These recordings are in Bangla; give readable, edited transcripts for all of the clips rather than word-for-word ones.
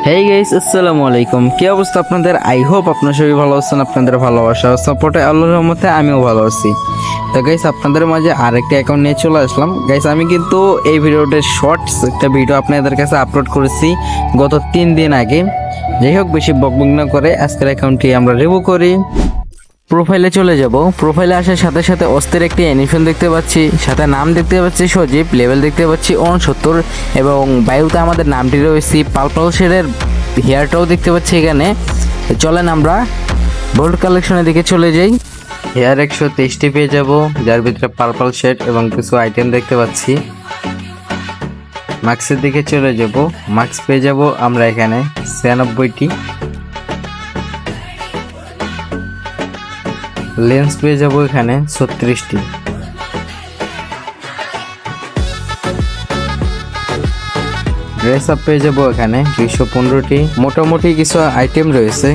হেই গাইস, আসসালামু আলাইকুম। কি অবস্থা আপনাদের? আই হোপ আপনারা সবাই ভালো আছেন। আপনাদের ভালোবাসা ও সাপোর্টে আল্লাহর রহমতে আমিও ভালো আছি। তো গাইস, আপনাদের মাঝে আরেকটা অ্যাকাউন্ট নিয়ে চলে আসলাম। গাইস, আমি কিন্তু এই ভিডিওতে শর্টস একটা ভিডিও আপনাদের কাছে আপলোড করেছি গত 3 দিন আগে। যাই হোক, বেশি বকবক না করে আজকের অ্যাকাউন্টটি আমরা রিভিউ করি। প্রোফাইলে চলে যাব। প্রোফাইলে আসার সাথে সাথে অস্থির একটি অ্যানিমেশন দেখতে পাচ্ছি, সাথে নাম দেখতে পাচ্ছি সজীব, লেভেল দেখতে পাচ্ছি 69 এবং বায়ুতে আমাদের নামটি রয়েছে পার্পল শেডের, হেয়ারটাও দেখতে পাচ্ছি এখানে। চলেন আমরা বোল্ড কালেকশনের দিকে চলে যাই। হেয়ার 123টি পেয়ে যাব, যার ভিতরে পার্পল শেড এবং কিছু আইটেম দেখতে পাচ্ছি। মাস্কের দিকে চলে যাব। মাস্ক পেয়ে যাব আমরা এখানে 96টি। লেন্স পেয়ে যাবো এখানে 36টি। ড্রেস আপ পেয়ে যাবো এখানে 215টি। মোটামুটি কিছু আইটেম রয়েছে।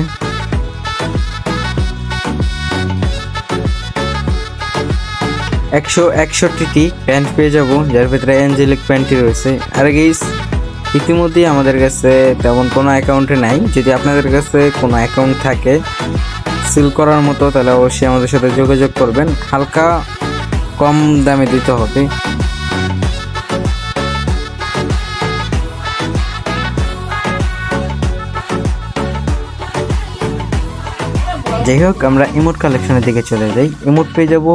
একশো 61টি প্যান্ট পেয়ে যাবো, যার ভিতরে অ্যাঞ্জেলিক প্যান্টটি রয়েছে। আর গাইস, ইতিমধ্যে আমাদের কাছে তেমন কোনো অ্যাকাউন্টে নাই। যদি আপনাদের কাছে কোনো অ্যাকাউন্ট থাকে সিল করার মতো, তাহলে অবশ্যই আমাদের সাথে যোগাযোগ করবেন। হালকা কম দামে দিতে হবে। যাই হোক, আমরা ইমোট কালেকশনের দিকে চলে যাই। ইমোট পেয়ে যাব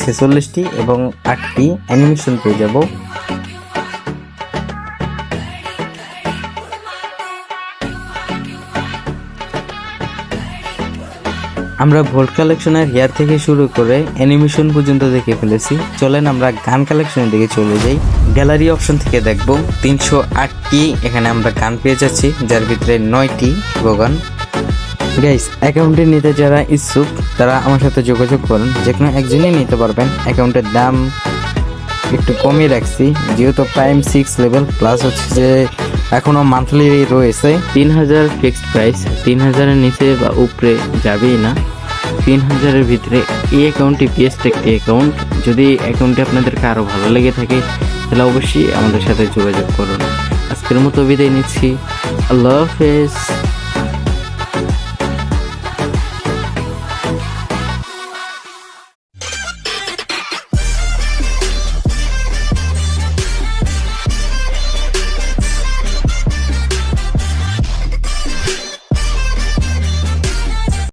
46টি এবং 8টি অ্যানিমেশন পেয়ে যাব। আমরা ভোল্ট কালেকশনের হেয়ার থেকে শুরু করে অ্যানিমেশন পর্যন্ত দেখে ফেলেছি। চলেন আমরা গান কালেকশনের দিকে চলে যাই। গ্যালারি অপশন থেকে দেখব 308টি এখানে আমরা গান পেয়ে যাচ্ছি, যার ভিতরে 9টি গান। গাইস, অ্যাকাউন্টে নিতে যারা ইচ্ছুক তারা আমার সাথে যোগাযোগ করুন, যে কোনো একজনই নিতে পারবেন। অ্যাকাউন্টের দাম একটু কমিয়ে রাখছি, যেহেতু প্রাইম 6 লেভেল প্লাস হচ্ছে যে এখনো মান্থলি রয়েছে। 3000 ফিক্সড প্রাইস, 3000-এর নিচে বা উপরে যাবেই না। 3000-এর ভিতরে এই অ্যাকাউন্টটি বেস্ট একটি অ্যাকাউন্ট। যদি অ্যাকাউন্টটি আপনাদেরকে আরও ভালো লেগে থাকে তাহলে অবশ্যই আমাদের সাথে যোগাযোগ করুন। আজকের মতো বিদায় নিচ্ছি। আল্লাহ হাফেজ।